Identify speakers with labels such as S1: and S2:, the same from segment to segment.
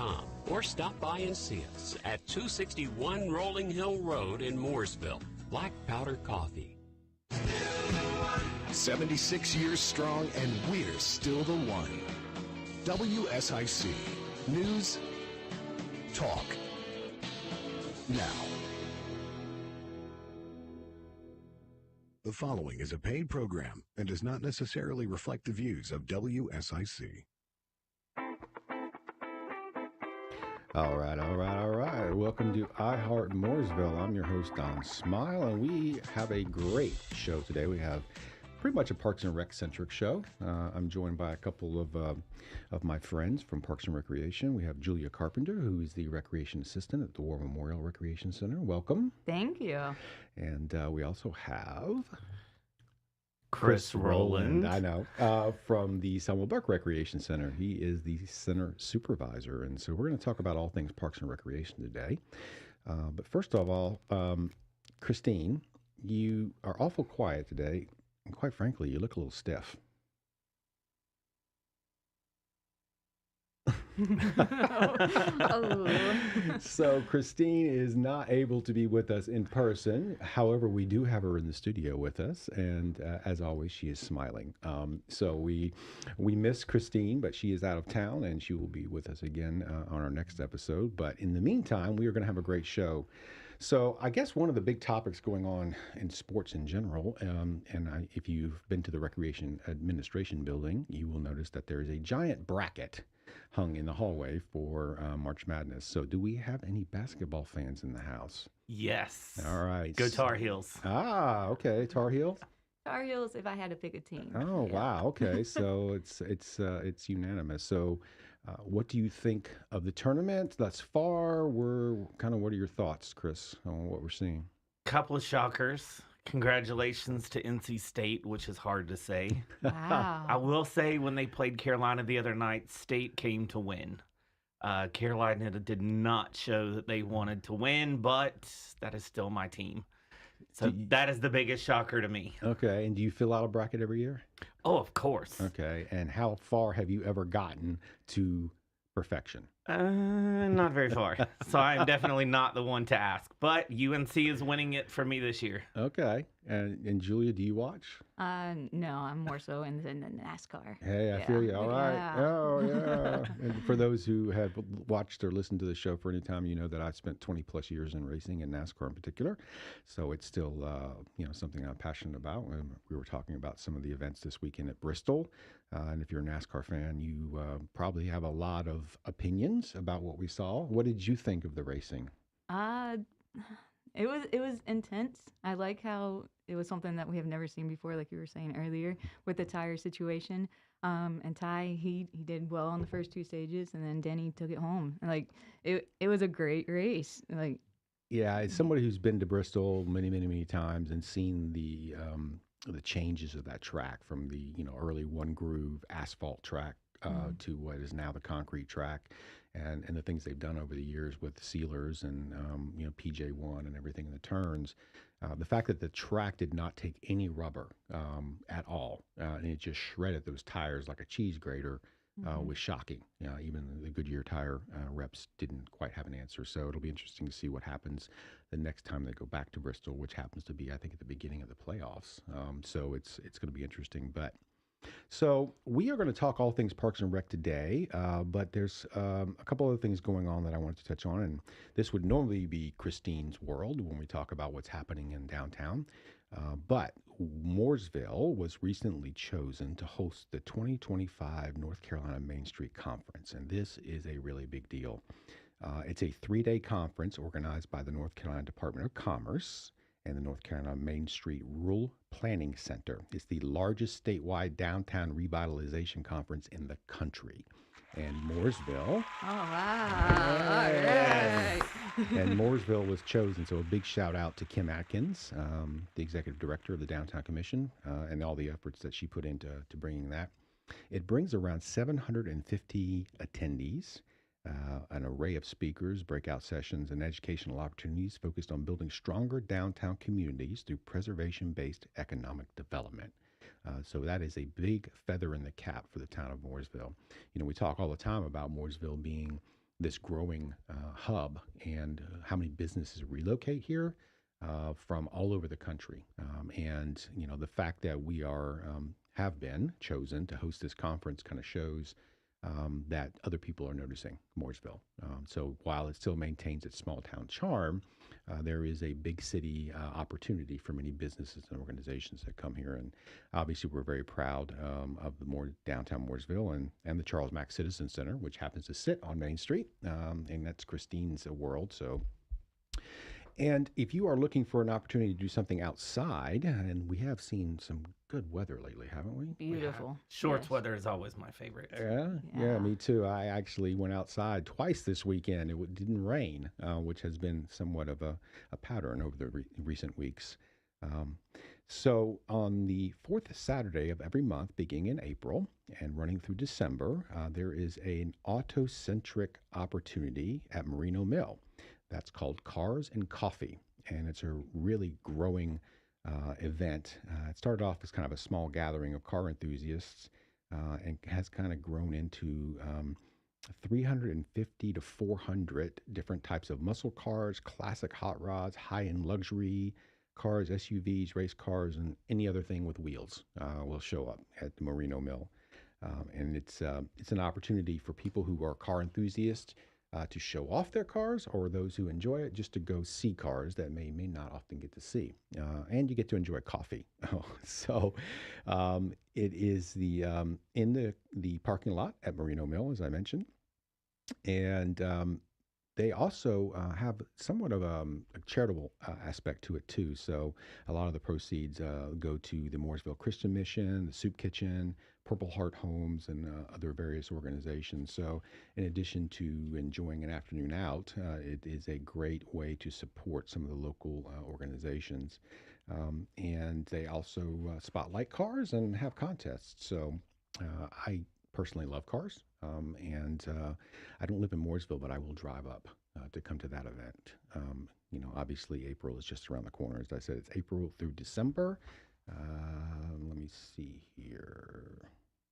S1: BlackPowderCoffee.com or stop by and see us at 261 Rolling Hill Road in Mooresville. Black Powder Coffee.
S2: 76 years strong, and we're still the one. WSIC. News. Talk. Now. The following is a paid program and does not necessarily reflect the views of WSIC.
S3: All right. Welcome to Heart Mooresville. I'm your host, Don Smyle, and we have a great show today. We have pretty much a Parks and Rec-centric show. I'm joined by a couple of my friends from Parks and Recreation. We have Julia Carpenter, who is the Recreation Assistant at the War Memorial Recreation Center. Welcome.
S4: Thank you.
S3: And we also have
S5: Chris Roland.
S3: I know, from the Selma Burke Recreation Center. He is the center supervisor. And so we're going to talk about all things Parks and Recreation today. But first of all, Christine, you are awful quiet today. And quite frankly, you look a little stiff. So Christine is not able to be with us in person. However, we do have her in the studio with us, and as always, she is smiling. So we miss Christine, but she is out of town, and she will be with us again on our next episode. But in the meantime, we are going to have a great show. So I guess one of the big topics going on in sports in general, if you've been to the Recreation Administration building, you will notice that there is a giant bracket hung in the hallway for March Madness. So do we have any basketball fans in the house?
S5: Yes.
S3: All right.
S5: Go Tar Heels.
S3: Okay. Tar Heels?
S4: Tar Heels if I had to pick a team.
S3: Oh, yeah. Wow. Okay. So it's unanimous. So what do you think of the tournament thus far? What are your thoughts, Chris, on what we're seeing?
S5: Couple of shockers. Congratulations to NC State, which is hard to say.
S4: Wow.
S5: I will say when they played Carolina the other night, State came to win. Carolina did not show that they wanted to win, but that is still my team. So that is the biggest shocker to me.
S3: Okay. And do you fill out a bracket every year?
S5: Oh, of course.
S3: Okay. And how far have you ever gotten to perfection?
S5: Not very far. So I'm definitely not the one to ask. But UNC is winning it for me this year.
S3: Okay. And Julia, do you watch?
S4: No, I'm more so in the NASCAR.
S3: Hey, I feel you. All right.
S4: Yeah.
S3: Oh, yeah. And for those who have watched or listened to the show for any time, you know that I've spent 20 plus years in racing and NASCAR in particular. So it's still, something I'm passionate about. We were talking about some of the events this weekend at Bristol. And if you're a NASCAR fan, you probably have a lot of opinions about what we saw. What did you think of the racing?
S4: It was intense. I like how it was something that we have never seen before, like you were saying earlier, with the tire situation. And Ty, he did well on the first two stages, and then Denny took it home. Like it was a great race. Like,
S3: yeah, as somebody who's been to Bristol many times and seen the changes of that track from the early one groove asphalt track to what is now the concrete track, and the things they've done over the years with sealers and PJ1 and everything in the turns. The fact that the track did not take any rubber at all, and it just shredded those tires like a cheese grater, was shocking. Even the Goodyear tire reps didn't quite have an answer. So it'll be interesting to see what happens the next time they go back to Bristol, which happens to be, I think, at the beginning of the playoffs. So it's going to be interesting. So we are going to talk all things Parks and Rec today, but there's a couple other things going on that I wanted to touch on, and this would normally be Christine's world when we talk about what's happening in downtown. But Mooresville was recently chosen to host the 2025 North Carolina Main Street Conference, and this is a really big deal. It's a 3-day conference organized by the North Carolina Department of Commerce and the North Carolina Main Street Rural Planning Center. It's the largest statewide downtown revitalization conference in the country. And Mooresville.
S4: oh, wow. All right.
S3: And Mooresville was chosen. So a big shout out to Kim Atkins, the executive director of the Downtown Commission, and all the efforts that she put into bringing that. It brings around 750 attendees, an array of speakers, breakout sessions, and educational opportunities focused on building stronger downtown communities through preservation-based economic development. So that is a big feather in the cap for the town of Mooresville. We talk all the time about Mooresville being this growing hub and how many businesses relocate here from all over the country. And, the fact that we have been chosen to host this conference kind of shows that other people are noticing Mooresville. So while it still maintains its small town charm, there is a big city opportunity for many businesses and organizations that come here. And obviously, we're very proud of the downtown Mooresville and the Charles Mack Citizen Center, which happens to sit on Main Street. And that's Christine's world. So. And if you are looking for an opportunity to do something outside, and we have seen some good weather lately, haven't we?
S4: Beautiful.
S5: Shorts weather is always my favorite.
S3: Yeah, me too. I actually went outside twice this weekend. It didn't rain, which has been somewhat of a pattern over the recent weeks. So on the fourth Saturday of every month, beginning in April and running through December, there is an auto-centric opportunity at Merino Mill. That's called Cars and Coffee, and it's a really growing event. It started off as kind of a small gathering of car enthusiasts and has kind of grown into 350 to 400 different types of muscle cars, classic hot rods, high-end luxury cars, SUVs, race cars, and any other thing with wheels will show up at the Merino Mill. And it's an opportunity for people who are car enthusiasts to show off their cars, or those who enjoy it just to go see cars that may not often get to see. And you get to enjoy coffee. So it is in the parking lot at Merino Mill, as I mentioned. And they also have somewhat of a charitable aspect to it too. So a lot of the proceeds go to the Mooresville Christian Mission, the Soup Kitchen, Purple Heart Homes, and other various organizations. So in addition to enjoying an afternoon out, it is a great way to support some of the local organizations. And they also spotlight cars and have contests. So I personally love cars. And I don't live in Mooresville, but I will drive up to come to that event. Obviously April is just around the corner. As I said, it's April through December. Let me see here.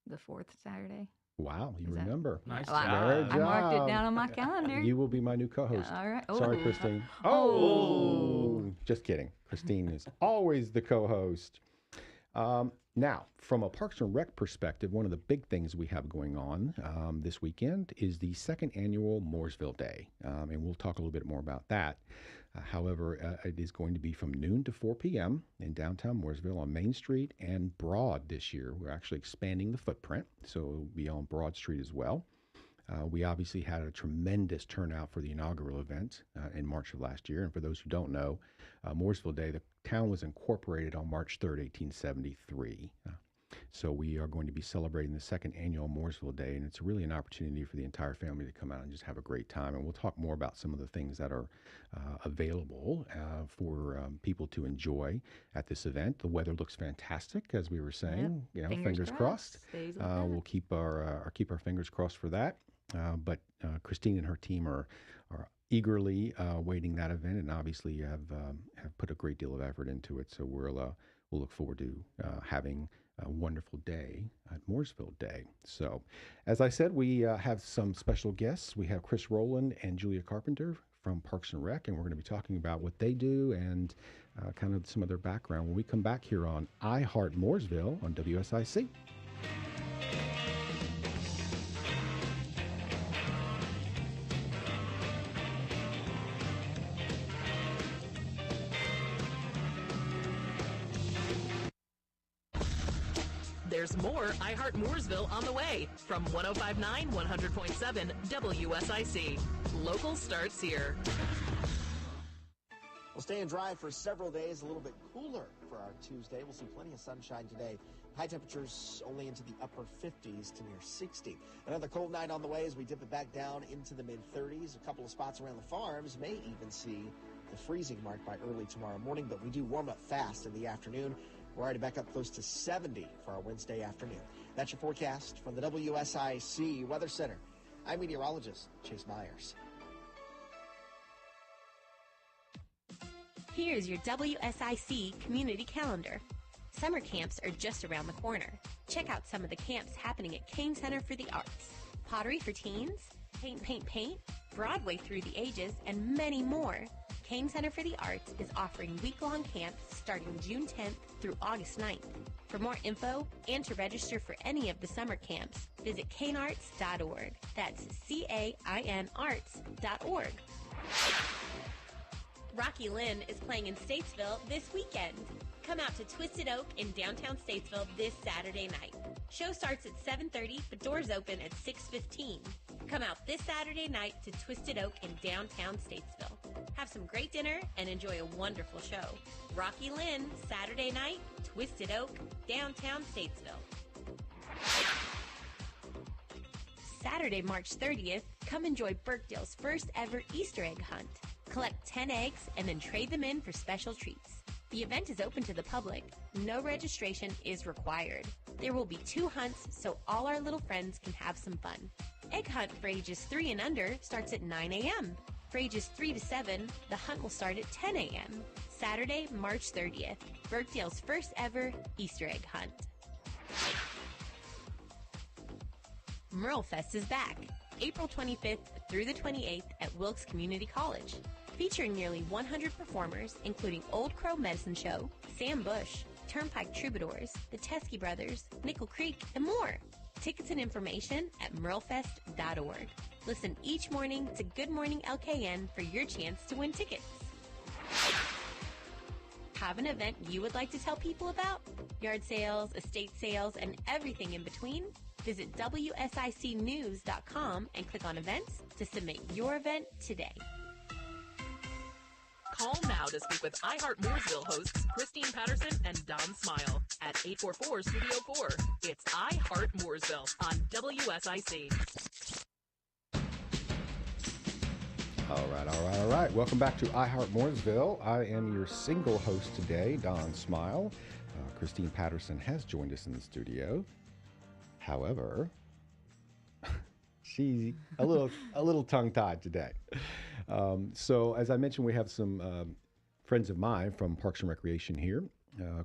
S4: The fourth Saturday.
S3: Wow, you remember.
S5: Nice
S4: Well,
S5: job.
S4: I marked it down on my calendar.
S3: You will be my new co-host.
S4: All right.
S3: Sorry,
S4: Oh.
S3: Christine.
S4: Oh.
S3: Just kidding. Christine is always the co-host. Now, from a Parks and Rec perspective, one of the big things we have going on this weekend is the second annual Mooresville Day, and we'll talk a little bit more about that. However, it is going to be from noon to 4 p.m. in downtown Mooresville on Main Street and Broad this year. We're actually expanding the footprint, so it'll be on Broad Street as well. We obviously had a tremendous turnout for the inaugural event in March of last year. And for those who don't know, Mooresville Day, the town was incorporated on March 3rd, 1873. So we are going to be celebrating the second annual Mooresville Day, and it's really an opportunity for the entire family to come out and just have a great time. And we'll talk more about some of the things that are available for people to enjoy at this event. The weather looks fantastic, as we were saying.
S4: Yep.
S3: Fingers crossed.
S4: We'll
S3: Keep our fingers crossed for that. But Christine and her team are eagerly waiting that event, and obviously have put a great deal of effort into it. So we'll look forward to having a wonderful day at Mooresville Day. So, as I said, we have some special guests. We have Chris Roland and Julia Carpenter from Parks and Rec, and we're going to be talking about what they do and kind of some of their background when we come back here on Heart Mooresville on WSIC.
S6: There's more Heart Mooresville on the way from 105.9, 100.7 WSIC. Local starts here.
S7: We'll stay and dry for several days, a little bit cooler for our Tuesday. We'll see plenty of sunshine today. High temperatures only into the upper 50s to near 60. Another cold night on the way as we dip it back down into the mid-30s. A couple of spots around the farms may even see the freezing mark by early tomorrow morning, but we do warm up fast in the afternoon. We're already back up close to 70 for our Wednesday afternoon. That's your forecast from the WSIC Weather Center. I'm meteorologist Chase Myers.
S8: Here's your WSIC community calendar. Summer camps are just around the corner. Check out some of the camps happening at Kane Center for the Arts. Pottery for teens, paint, Broadway Through the Ages, and many more. Kane Center for the Arts is offering week-long camps starting June 10th through August 9th. For more info and to register for any of the summer camps, visit canearts.org. That's CAIN-arts.org. Rocky Lynn is playing in Statesville this weekend. Come out to Twisted Oak in downtown Statesville this Saturday night. Show starts at 7:30, but doors open at 6:15. Come out this Saturday night to Twisted Oak in downtown Statesville. Have some great dinner and enjoy a wonderful show. Rocky Lynn, Saturday night, Twisted Oak, downtown Statesville. Saturday, March 30th, come enjoy Burkedale's first ever Easter egg hunt. Collect 10 eggs and then trade them in for special treats. The event is open to the public. No registration is required. There will be 2 hunts, so all our little friends can have some fun. Egg hunt for ages 3 and under starts at 9 a.m. For ages 3 to 7, the hunt will start at 10 a.m. Saturday, March 30th, Burkedale's first ever Easter egg hunt. Merle Fest is back, April 25th through the 28th at Wilkes Community College. Featuring nearly 100 performers, including Old Crow Medicine Show, Sam Bush, Turnpike Troubadours, the Teskey Brothers, Nickel Creek, and more. Tickets and information at merlefest.org. Listen each morning to Good Morning LKN for your chance to win tickets. Have an event you would like to tell people about? Yard sales, estate sales, and everything in between? Visit WSICnews.com and click on events to submit your event today.
S6: Call now to speak with iHeart Mooresville hosts Christine Patterson and Don Smyle at 844-STUDIO-4. It's iHeart Mooresville on WSIC.
S3: All right. Welcome back to iHeart Mooresville. I am your single host today, Don Smyle. Christine Patterson has joined us in the studio. However, she's a little tongue-tied today. So as I mentioned, we have some friends of mine from Parks and Recreation here,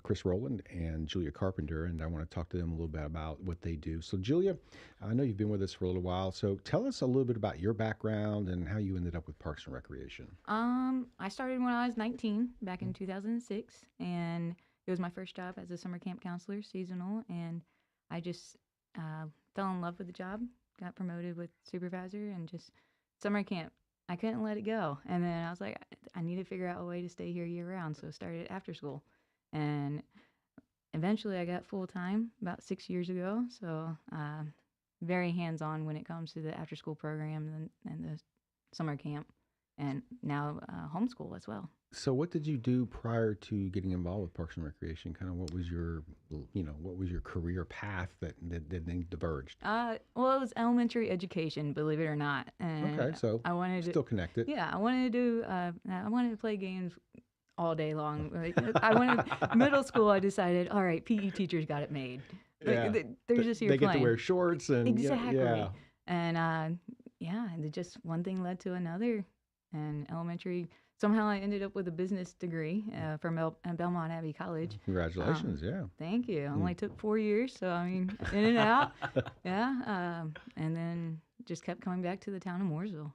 S3: Chris Roland and Julia Carpenter, and I want to talk to them a little bit about what they do. So Julia, I know you've been with us for a little while, so tell us a little bit about your background and how you ended up with Parks and Recreation.
S4: I started when I was 19, back in 2006, and it was my first job as a summer camp counselor, seasonal, and I just fell in love with the job, got promoted with supervisor, and just summer camp. I couldn't let it go. And then I was like, I need to figure out a way to stay here year round. So I started after school. And eventually I got full time about 6 years ago. So very hands-on when it comes to the after school program and the summer camp. And now homeschool as well.
S3: So what did you do prior to getting involved with Parks and Recreation? Kind of what was your career path that then diverged?
S4: Well, it was elementary education, believe it or not. And
S3: okay, so
S4: I wanted
S3: still connected.
S4: Yeah, I wanted to play games all day long. Middle school, I decided, all right, PE teachers got it made.
S3: Yeah.
S4: They're just here
S3: They
S4: playing.
S3: get to wear shorts and
S4: exactly.
S3: Yeah.
S4: And and just one thing led to another. And elementary, somehow I ended up with a business degree from Belmont Abbey College.
S3: Congratulations, yeah.
S4: Thank you. Only took 4 years, so I mean, in and out. Yeah. And then just kept coming back to the town of Mooresville.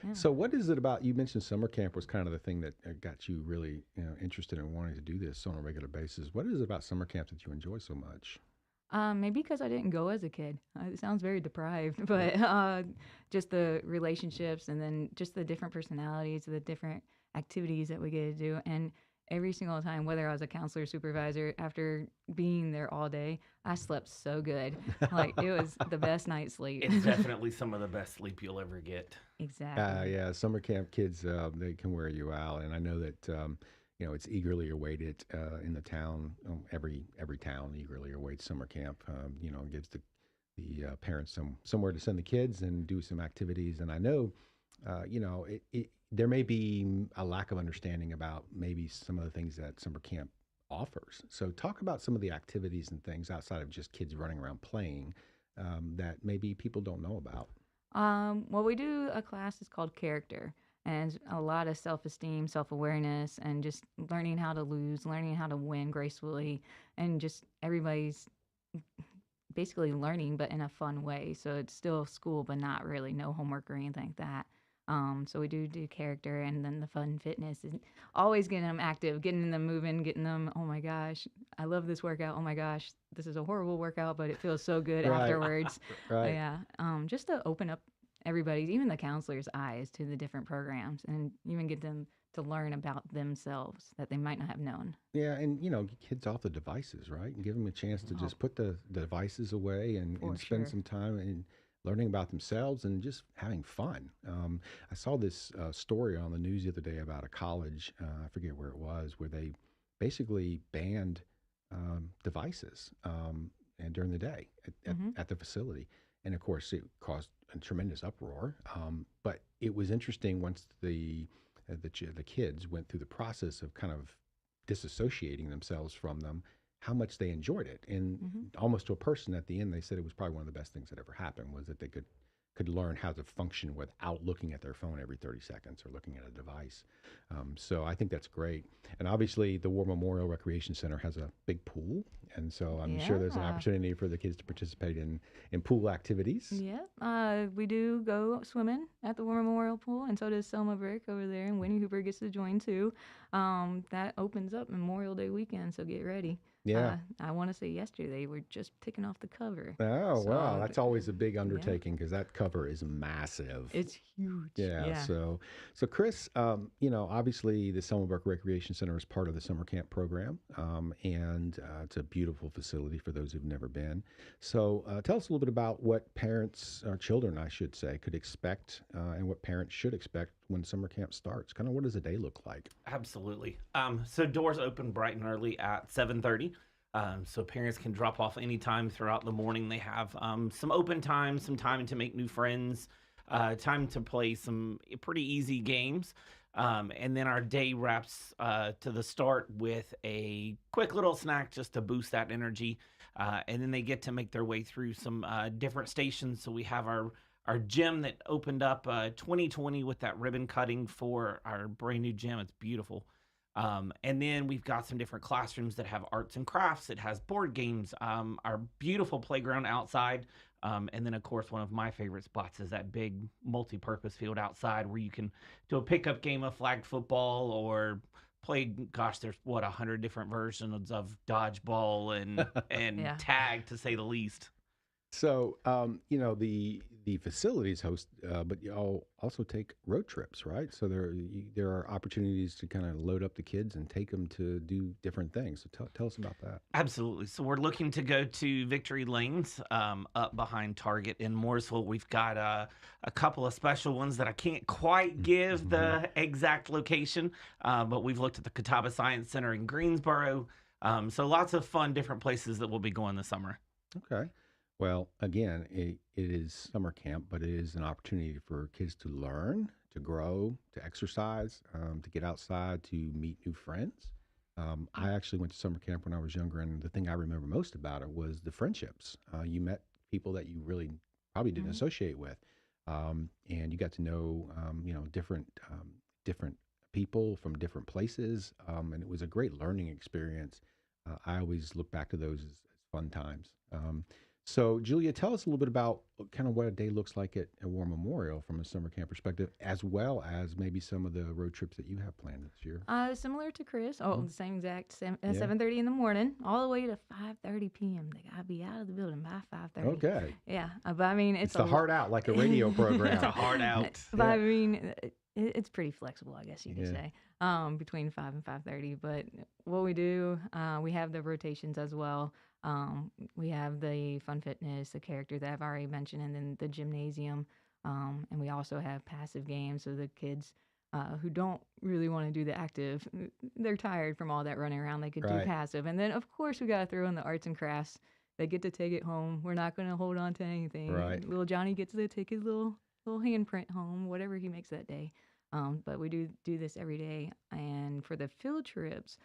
S4: Yeah.
S3: So what is it about, you mentioned summer camp was kind of the thing that got you really interested in wanting to do this on a regular basis. What is it about summer camp that you enjoy so much?
S4: Maybe because I didn't go as a kid. It sounds very deprived, but just the relationships and then just the different personalities, the different activities that we get to do. And every single time, whether I was a counselor or supervisor, after being there all day, I slept so good. Like, it was the best night's sleep.
S5: It's definitely some of the best sleep you'll ever get.
S4: Exactly.
S3: Yeah, summer camp kids, they can wear you out. And I know that, it's eagerly awaited in the town. Every town eagerly awaits summer camp. Gives the parents somewhere to send the kids and do some activities. And I know, there may be a lack of understanding about maybe some of the things that summer camp offers. So talk about some of the activities and things outside of just kids running around playing that maybe people don't know about.
S4: Well, we do a class that's called Character. And it's a lot of self-esteem, self-awareness, and just learning how to lose, learning how to win gracefully, and just everybody's basically learning, but in a fun way. So it's still school, but not really no homework or anything like that. So we do character, and then the fun fitness is always getting them active, getting them moving, getting them, oh my gosh, I love this workout. Oh my gosh, this is a horrible workout, but it feels so good
S3: Right.
S4: afterwards.
S3: Right.
S4: Yeah. Just to open up everybody's, even the counselors' eyes to the different programs, and even get them to learn about themselves that they might not have known.
S3: Yeah, and get kids off the devices, right? And give them a chance to just put the devices away and
S4: For
S3: spend
S4: sure.
S3: some time in learning about themselves and just having fun. I saw this story on the news the other day about a college, I forget where it was, where they basically banned devices and during the day at the facility. And of course, it caused a tremendous uproar. But it was interesting once the kids went through the process of kind of disassociating themselves from them, how much they enjoyed it. And almost to a person at the end, they said it was probably one of the best things that ever happened, was that they could learn how to function without looking at their phone every 30 seconds or looking at a device. So I think that's great. And obviously the War Memorial Recreation Center has a big pool. And so I'm sure there's an
S4: Yeah.
S3: opportunity for the kids to participate in pool activities.
S4: Yeah, we do go swimming at the War Memorial Pool, and so does Selma Burke over there, and Winnie Hooper gets to join too. That opens up Memorial Day weekend, so get ready.
S3: Yeah.
S4: I want to say yesterday they were just picking off the cover.
S3: Oh, wow.
S4: So,
S3: That's always a big undertaking because that cover is massive.
S4: It's huge.
S3: Yeah. So Chris, obviously the Selma Burke Recreation Center is part of the summer camp program, and it's a beautiful facility for those who've never been. So tell us a little bit about what parents, or children, I should say, could expect, and what parents should expect when summer camp starts. Kind of what does a day look like?
S5: Absolutely. So doors open bright and early at 7:30. So parents can drop off anytime throughout the morning. They have some open time, some time to make new friends, time to play some pretty easy games. And then our day wraps to the start with a quick little snack just to boost that energy. And then they get to make their way through some different stations. So we have our gym that opened up 2020 with that ribbon cutting for our brand new gym. It's beautiful. And then we've got some different classrooms that have arts and crafts. It has board games, our beautiful playground outside. And then, of course, one of my favorite spots is that big multi-purpose field outside where you can do a pickup game of flag football or play, gosh, there's 100 different versions of dodgeball and
S4: Yeah.
S5: tag, to say the least.
S3: So, the facilities host, but y'all also take road trips, right? So there are opportunities to kind of load up the kids and take them to do different things. So tell us about that.
S5: Absolutely. So we're looking to go to Victory Lanes up behind Target in Mooresville. We've got a couple of special ones that I can't quite give the exact location, but we've looked at the Catawba Science Center in Greensboro. So lots of fun, different places that we'll be going this summer.
S3: Okay. Well, again, it is summer camp, but it is an opportunity for kids to learn, to grow, to exercise, to get outside, to meet new friends. I actually went to summer camp when I was younger, and the thing I remember most about it was the friendships. You met people that you really probably didn't associate with, and you got to know, different people from different places, and it was a great learning experience. I always look back to those as fun times. So, Julia, tell us a little bit about kind of what a day looks like at War Memorial from a summer camp perspective, as well as maybe some of the road trips that you have planned this year.
S4: Similar to Chris. The same exact 7:30 in the morning, all the way to 5:30 p.m. They gotta be out of the building by 5:30.
S3: Okay.
S4: Yeah, but I mean,
S3: It's the heart out, like a radio program.
S5: It's a hard out.
S4: But I mean, it's pretty flexible, I guess you could say, between 5 and 5:30. But what we do, we have the rotations as well. We have the fun fitness, the character that I've already mentioned, and then the gymnasium. And we also have passive games, so the kids who don't really want to do the active, they're tired from all that running around. They could do passive. And then, of course, we got to throw in the arts and crafts. They get to take it home. We're not going to hold on to anything.
S3: Right.
S4: Little Johnny gets to take his little handprint home, whatever he makes that day. But we do this every day. And for the field trips,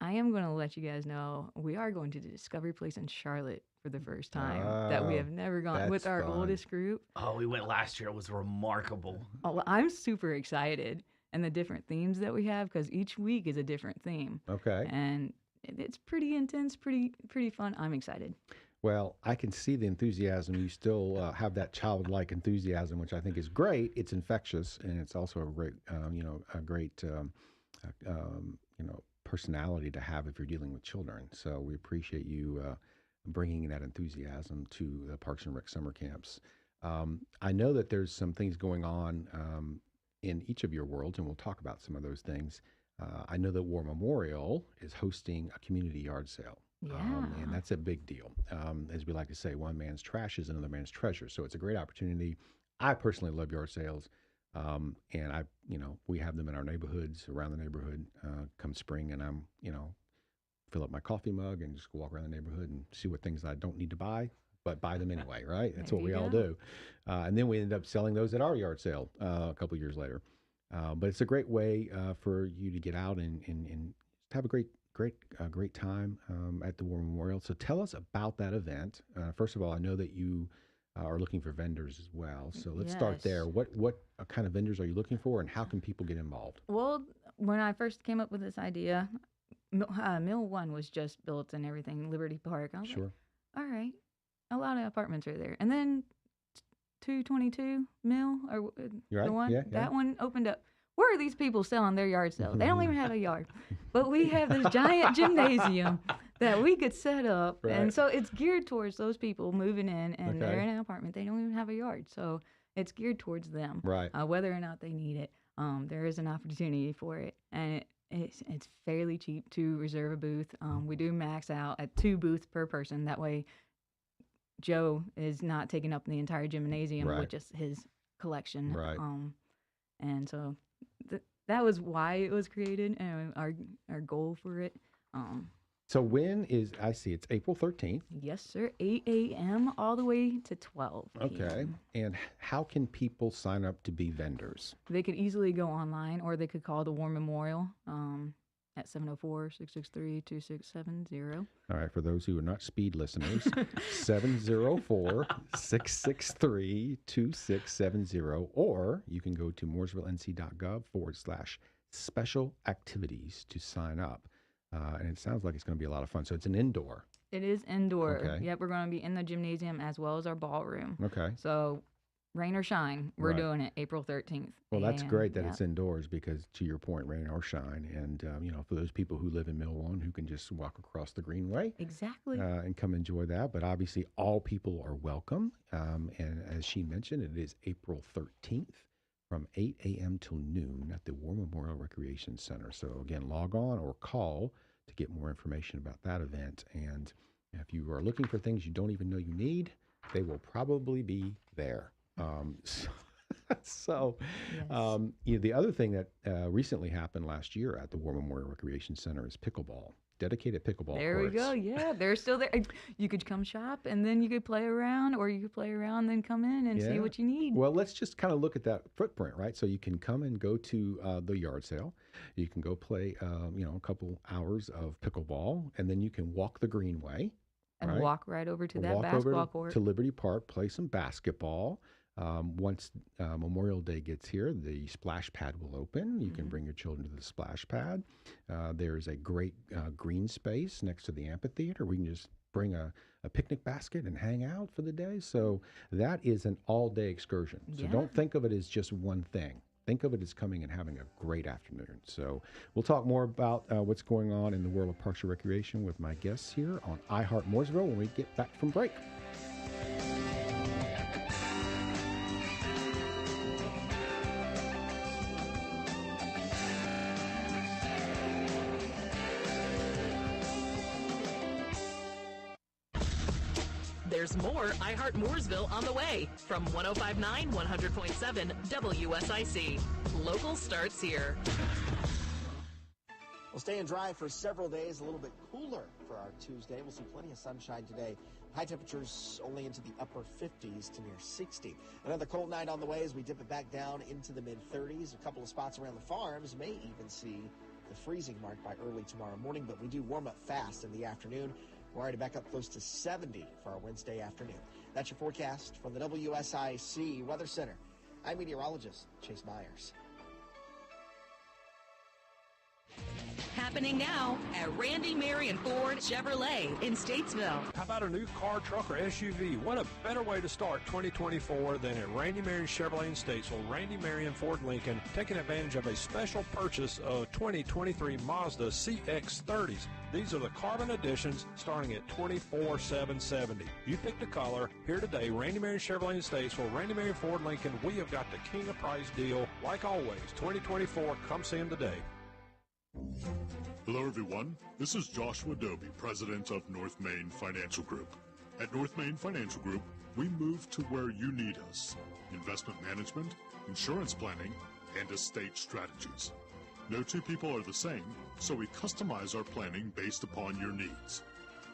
S4: I am going to let you guys know we are going to the Discovery Place in Charlotte for the first time that we have never gone with our oldest group.
S5: Oh, we went last year. It was remarkable.
S4: Oh, well, I'm super excited, and the different themes that we have, because each week is a different theme.
S3: Okay.
S4: And it's pretty intense, pretty fun. I'm excited.
S3: Well, I can see the enthusiasm. You still have that childlike enthusiasm, which I think is great. It's infectious, and it's also a great, a great, personality to have if you're dealing with children. So we appreciate you bringing that enthusiasm to the Parks and Rec summer camps. I know that there's some things going on in each of your worlds, and we'll talk about some of those things. I know that War Memorial is hosting a community yard sale.
S4: Yeah.
S3: And that's a big deal. As we like to say, one man's trash is another man's treasure. So it's a great opportunity. I personally love yard sales. And we have them in our neighborhoods, around the neighborhood, come spring, and I'm, fill up my coffee mug and just walk around the neighborhood and see what things I don't need to buy, but buy them anyway, right? That's what we all do. And then we end up selling those at our yard sale a couple of years later. But it's a great way for you to get out and have a great time at the War Memorial. So tell us about that event. First of all, I know that you are looking for vendors as well. So let's start there. What kind of vendors are you looking for, and how can people get involved?
S4: Well, when I first came up with this idea, Mill 1 was just built and everything, Liberty Park. I was like, all right, a lot of apartments are there. And then 222 Mill, or the one, that one opened up. Where are these people selling their yard sale? They don't even have a yard. But we have this giant gymnasium that we could set up. Right. And so it's geared towards those people moving in, and they're in an apartment. They don't even have a yard. So it's geared towards them. Right. Whether or not they need it, there is an opportunity for it. And it's fairly cheap to reserve a booth. We do max out at 2 booths per person. That way Joe is not taking up the entire gymnasium with just his collection. Right. And so that was why it was created, and our goal for it.
S3: So when is, I see it's April 13th.
S4: Yes, sir. 8 a.m. all the way to 12 p.m.
S3: Okay. And how can people sign up to be vendors?
S4: They could easily go online, or they could call the War Memorial at 704-663-2670.
S3: All right. For those who are not speed listeners, 704-663-2670, or you can go to mooresvillenc.gov/special activities to sign up. And it sounds like it's going to be a lot of fun. So it's an indoor.
S4: It is indoor. Okay. Yep, we're going to be in the gymnasium as well as our ballroom. Okay. So rain or shine, we're doing it April 13th.
S3: Well, that's great that it's indoors because, to your point, rain or shine. And, for those people who live in Mill 1 who can just walk across the Greenway.
S4: Exactly.
S3: And come enjoy that. But obviously, all people are welcome. And as she mentioned, it is April 13th. From 8 a.m. till noon at the War Memorial Recreation Center. So again, log on or call to get more information about that event. And if you are looking for things you don't even know you need, they will probably be there. The other thing that recently happened last year at the War Memorial Recreation Center is pickleball. Dedicated pickleball
S4: There
S3: courts.
S4: we go. Yeah, they're still there. You could come shop, and then you could play around, or you could play around, then come in and see what you need.
S3: Well, let's just kind of look at that footprint, right? So you can come and go to the yard sale. You can go play, a couple hours of pickleball, and then you can walk the Greenway.
S4: And walk right over to that basketball court.
S3: To Liberty Park, play some basketball. Once Memorial Day gets here, the splash pad will open. You can bring your children to the splash pad. There's a great green space next to the amphitheater. We can just bring a picnic basket and hang out for the day. So that is an all-day excursion. So don't think of it as just one thing. Think of it as coming and having a great afternoon. So we'll talk more about what's going on in the world of Parks and Recreation with my guests here on Heart Mooresville when we get back from break.
S6: There's more Heart Mooresville on the way from 105.9, 100.7 WSIC. Local starts here.
S7: We'll stay dry for several days, a little bit cooler for our Tuesday. We'll see plenty of sunshine today. High temperatures only into the upper 50s to near 60. Another cold night on the way as we dip it back down into the mid-30s. A couple of spots around the farms may even see the freezing mark by early tomorrow morning, but we do warm up fast in the afternoon. We're already back up close to 70 for our Wednesday afternoon. That's your forecast from the WSIC Weather Center. I'm meteorologist Chase Myers.
S6: Happening now at Randy Marion Ford Chevrolet in Statesville.
S9: How about a new car, truck, or SUV? What a better way to start 2024 than at Randy Marion Chevrolet in Statesville. Randy Marion Ford Lincoln taking advantage of a special purchase of 2023 Mazda CX-30s. These are the carbon editions starting at $24,770. You pick the color. Here today, Randy Marion Chevrolet in Statesville, Randy Marion Ford Lincoln. We have got the king of price deal. Like always, 2024, come see them today.
S10: Hello everyone, this is Joshua Doby, President of North Main Financial Group. At North Main Financial Group, we move to where you need us. Investment management, insurance planning, and estate strategies. No two people are the same, so we customize our planning based upon your needs.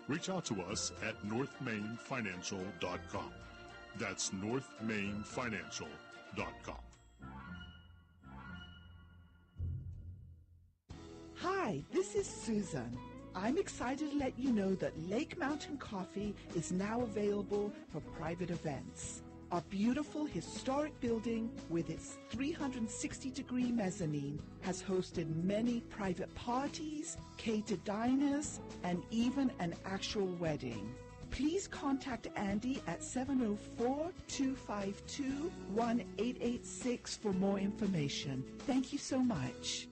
S10: Reach out to us at northmainfinancial.com. That's northmainfinancial.com.
S11: Hi, this is Susan. I'm excited to let you know that Lake Mountain Coffee is now available for private events. Our beautiful historic building with its 360-degree mezzanine has hosted many private parties, catered diners, and even an actual wedding. Please contact Andy at 704-252-1886 for more information. Thank you so much.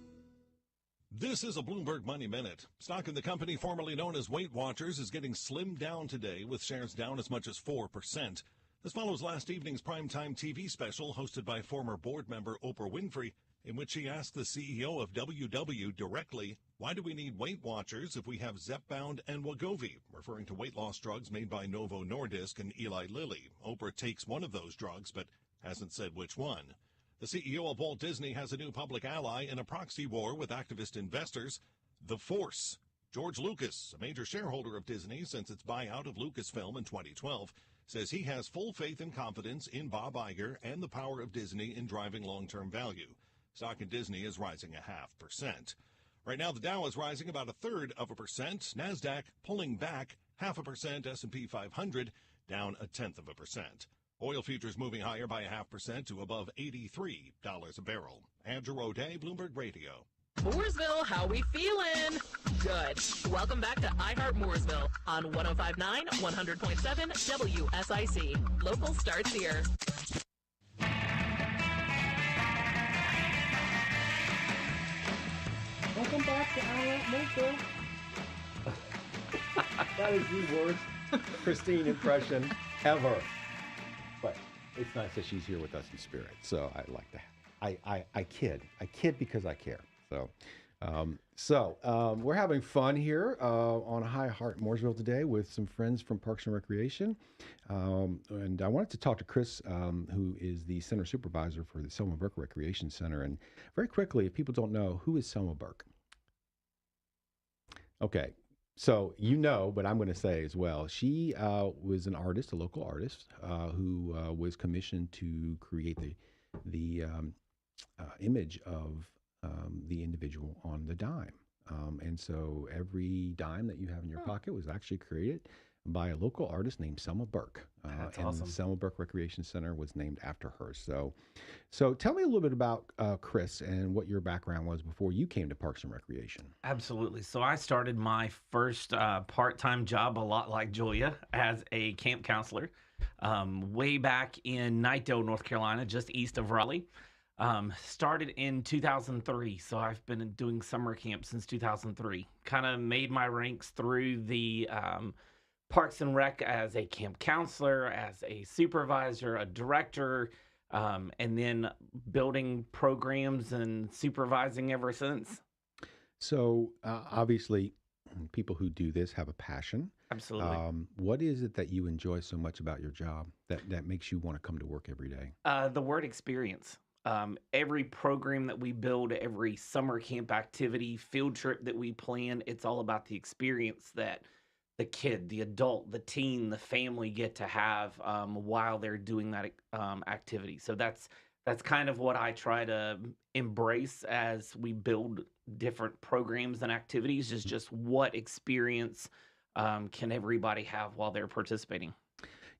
S12: This is a Bloomberg Money Minute. Stock in the company formerly known as Weight Watchers is getting slimmed down today, with shares down as much as 4%. This follows last evening's primetime TV special hosted by former board member Oprah Winfrey, in which she asked the CEO of WW directly, why do we need Weight Watchers if we have Zepbound and Wegovy, referring to weight loss drugs made by Novo Nordisk and Eli Lilly. Oprah takes one of those drugs, but hasn't said which one. The CEO of Walt Disney has a new public ally in a proxy war with activist investors, The Force. George Lucas, a major shareholder of Disney since its buyout of Lucasfilm in 2012, says he has full faith and confidence in Bob Iger and the power of Disney in driving long-term value. Stock in Disney is rising 0.5%. Right now, the Dow is rising about 1/3%. NASDAQ pulling back 0.5%. S&P 500 down 0.1%. Oil futures moving higher by 0.5% to above $83 a barrel. Andrew O'Day, Bloomberg Radio.
S6: Mooresville, how we feeling? Good. Welcome back to iHeart Mooresville on 105.9, 100.7 WSIC. Local starts here.
S3: Welcome back to iHeart Mooresville. That is the worst Christine impression ever. But it's nice that she's here with us in spirit. So I like to, I kid because I care. So we're having fun here on Heart Mooresville today with some friends from Parks and Recreation. And I wanted to talk to Chris, who is the center supervisor for the Selma Burke Recreation Center. And very quickly, if people don't know, who is Selma Burke? Okay. So but I'm going to say as well, she was an artist, a local artist, who was commissioned to create the image of the individual on the dime. And so every dime that you have in your pocket was actually created by a local artist named Selma Burke.
S5: That's
S3: and
S5: awesome.
S3: the Selma Burke Recreation Center was named after her. So tell me a little bit about Chris and what your background was before you came to Parks and Recreation.
S5: Absolutely. So I started my first part-time job, a lot like Julia, as a camp counselor way back in Knightdale, North Carolina, just east of Raleigh. Started in 2003, so I've been doing summer camp since 2003. Kind of made my ranks through the Parks and Rec as a camp counselor, as a supervisor, a director, and then building programs and supervising ever since.
S3: So obviously, people who do this have a passion.
S5: Absolutely.
S3: What is it that you enjoy so much about your job that makes you want to come to work every day?
S5: The word experience. Every program that we build, every summer camp activity, field trip that we plan, it's all about the experience that the kid, the adult, the teen, the family get to have while they're doing that activity. So that's kind of what I try to embrace as we build different programs and activities, is just what experience can everybody have while they're participating.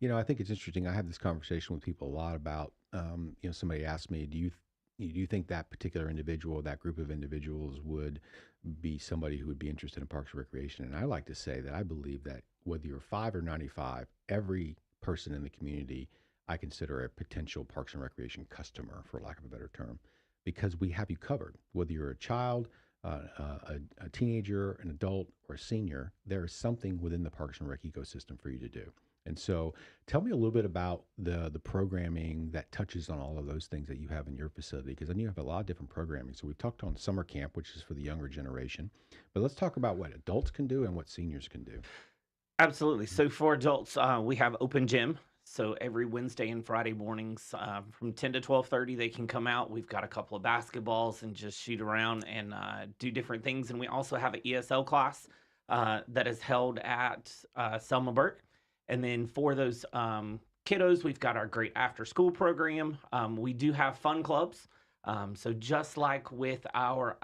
S3: I think it's interesting. I have this conversation with people a lot about, somebody asked me, do do you think that particular individual, that group of individuals, would be somebody who would be interested in Parks and Recreation? And I like to say that I believe that whether you're 5 or 95, every person in the community I consider a potential Parks and Recreation customer, for lack of a better term, because we have you covered. Whether you're a child, a teenager, an adult, or a senior, there is something within the Parks and Rec ecosystem for you to do. And so tell me a little bit about the programming that touches on all of those things that you have in your facility, because I know you have a lot of different programming. So we've talked on summer camp, which is for the younger generation, but let's talk about what adults can do and what seniors can do.
S5: Absolutely. So for adults, we have open gym. So every Wednesday and Friday mornings from 10 to 12:30, they can come out. We've got a couple of basketballs and just shoot around and do different things. And we also have an ESL class that is held at Selma, Burke. And then for those kiddos, we've got our great after-school program. We do have fun clubs. So just like with our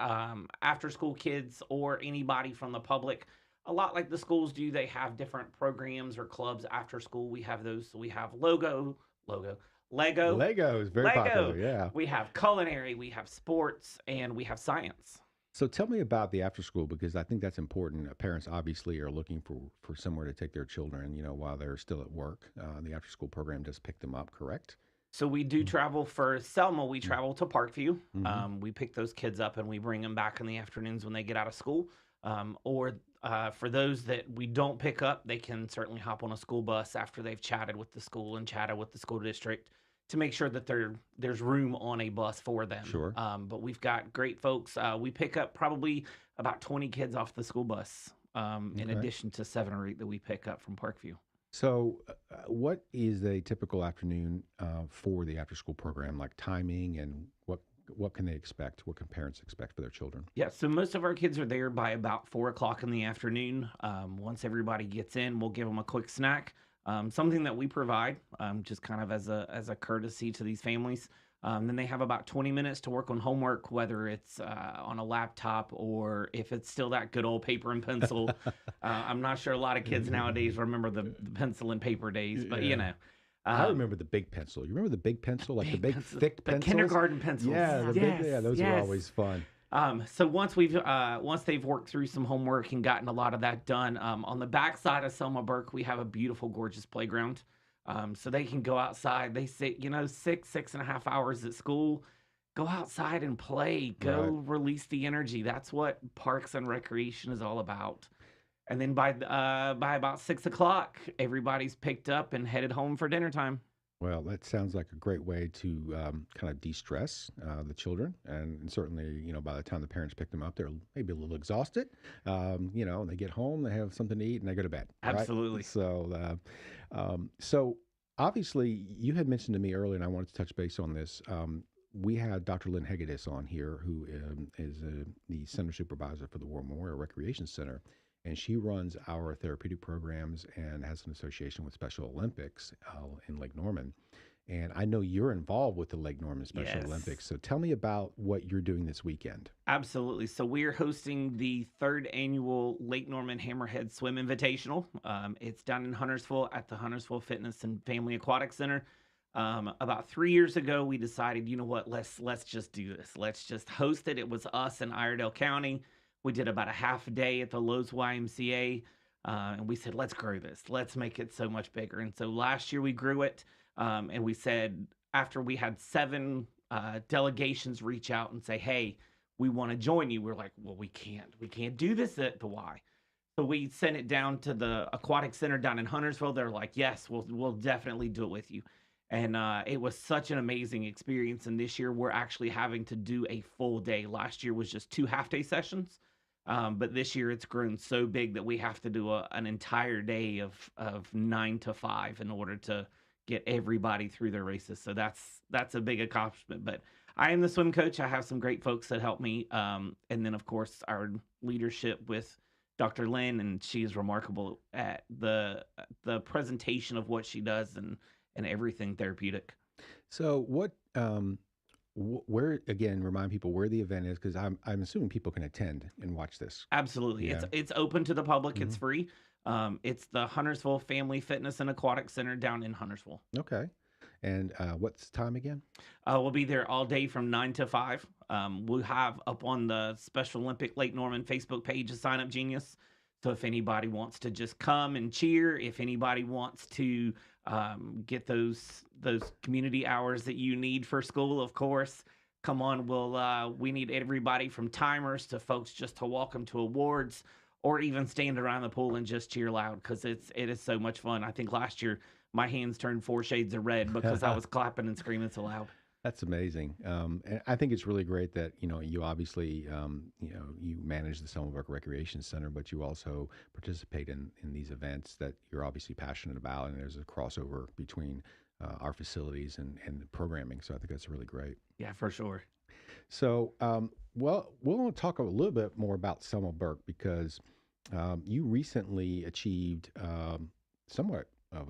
S5: after-school kids or anybody from the public, a lot like the schools do, they have different programs or clubs after school. We have those. So we have Lego.
S3: Lego is very popular, yeah.
S5: We have culinary, we have sports, and we have science.
S3: So tell me about the after school, because I think that's important. Parents obviously are looking for somewhere to take their children, while they're still at work. The after school program does pick them up, correct?
S5: So we do travel for Selma. We travel to Parkview. We pick those kids up and we bring them back in the afternoons when they get out of school. Or for those that we don't pick up, they can certainly hop on a school bus after they've chatted with the school and chatted with the school district to make sure that there's room on a bus for them.
S3: Sure.
S5: But we've got great folks. We pick up probably about 20 kids off the school bus, in addition to 7 or 8 that we pick up from Parkview.
S3: So what is a typical afternoon for the after-school program, like timing, and what can they expect? What can parents expect for their children?
S5: Yeah, so most of our kids are there by about 4 o'clock in the afternoon. Once everybody gets in, we'll give them a quick snack. Something that we provide, just kind of as a courtesy to these families. Then they have about 20 minutes to work on homework, whether it's on a laptop or if it's still that good old paper and pencil. I'm not sure a lot of kids nowadays remember the pencil and paper days, but
S3: I remember the big pencil. You remember the big pencil, like the big thick pencils?
S5: The kindergarten pencils.
S3: Yeah, those were always fun.
S5: So once they've worked through some homework and gotten a lot of that done, on the back side of Selma Burke, we have a beautiful, gorgeous playground. So they can go outside. They sit, 6.5 hours at school. Go outside and play. Go release the energy. That's what Parks and Recreation is all about. And then by about 6 o'clock, everybody's picked up and headed home for dinner time.
S3: Well, that sounds like a great way to kind of de-stress the children. And certainly, by the time the parents pick them up, they're maybe a little exhausted. And they get home, they have something to eat, and they go to bed.
S5: Absolutely.
S3: Right? So obviously, you had mentioned to me earlier, and I wanted to touch base on this. We had Dr. Lynn Hegedus on here, who is the center supervisor for the War Memorial Recreation Center. And she runs our therapeutic programs and has an association with Special Olympics in Lake Norman. And I know you're involved with the Lake Norman Special Olympics. So tell me about what you're doing this weekend.
S5: Absolutely. So we're hosting the 3rd annual Lake Norman Hammerhead Swim Invitational. It's down in Huntersville at the Huntersville Fitness and Family Aquatic Center. About 3 years ago, we decided, let's just do this. Let's just host it. It was us in Iredell County. We did about a half a day at the Lowe's YMCA, and we said, let's grow this. Let's make it so much bigger. And so last year we grew it, and we said, after we had 7 delegations reach out and say, hey, we want to join you. We're like, well, we can't do this at the Y. So we sent it down to the Aquatic Center down in Huntersville. They're like, yes, we'll definitely do it with you. And it was such an amazing experience. And this year we're actually having to do a full day. Last year was just 2 half-day sessions. But this year it's grown so big that we have to do an entire day of 9 to 5 in order to get everybody through their races. So that's a big accomplishment. But I am the swim coach. I have some great folks that help me. And then, of course, our leadership with Dr. Lynn, and she is remarkable at the presentation of what she does and everything therapeutic.
S3: So what... where, again, remind people where the event is, because I'm assuming people can attend and watch this.
S5: Absolutely. Yeah. It's open to the public. It's free. It's the Huntersville Family Fitness and Aquatic Center down in Huntersville.
S3: Okay. And what's time again?
S5: We'll be there all day from 9 to 5. We'll have up on the Special Olympic Lake Norman Facebook page a sign up genius. So if anybody wants to just come and cheer, if anybody wants to get those community hours that you need for school, of course, come on. We need everybody from timers to folks just to walk them to awards, or even stand around the pool and just cheer loud, because it is so much fun. I think last year my hands turned 4 shades of red because I was clapping and screaming so loud.
S3: That's amazing. And I think it's really great that, you obviously, you manage the Selma Burke Recreation Center, but you also participate in these events that you're obviously passionate about. And there's a crossover between our facilities and the programming. So I think that's really great.
S5: Yeah, for sure.
S3: So, we'll want to talk a little bit more about Selma Burke, because you recently achieved somewhat of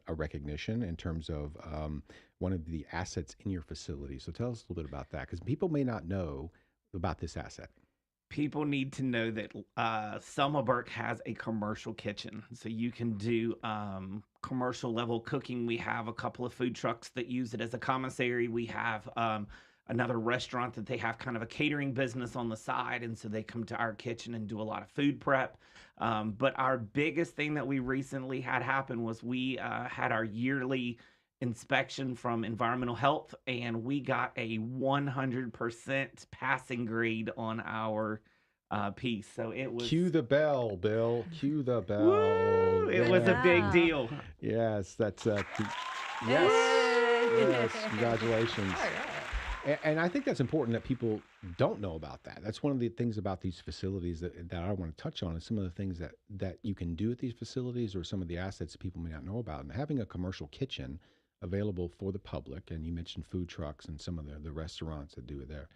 S3: a recognition in terms of one of the assets in your facility. So tell us a little bit about that, because people may not know about this asset.
S5: People need to know that Selma Burke has a commercial kitchen, so you can do commercial level cooking. We have a couple of food trucks that use it as a commissary. We have another restaurant that they have kind of a catering business on the side, and so they come to our kitchen and do a lot of food prep. But our biggest thing that we recently had happen was we had our yearly inspection from environmental health, and we got a 100% passing grade on our piece. So it was...
S3: Cue the bell, Bill. Cue the bell.
S5: Woo! It was a big deal.
S3: Yes, that's yes, congratulations. And I think that's important that people don't know about that. That's one of the things about these facilities that I want to touch on, is some of the things that you can do at these facilities, or some of the assets that people may not know about. And having a commercial kitchen available for the public, and you mentioned food trucks and some of the restaurants that do it there,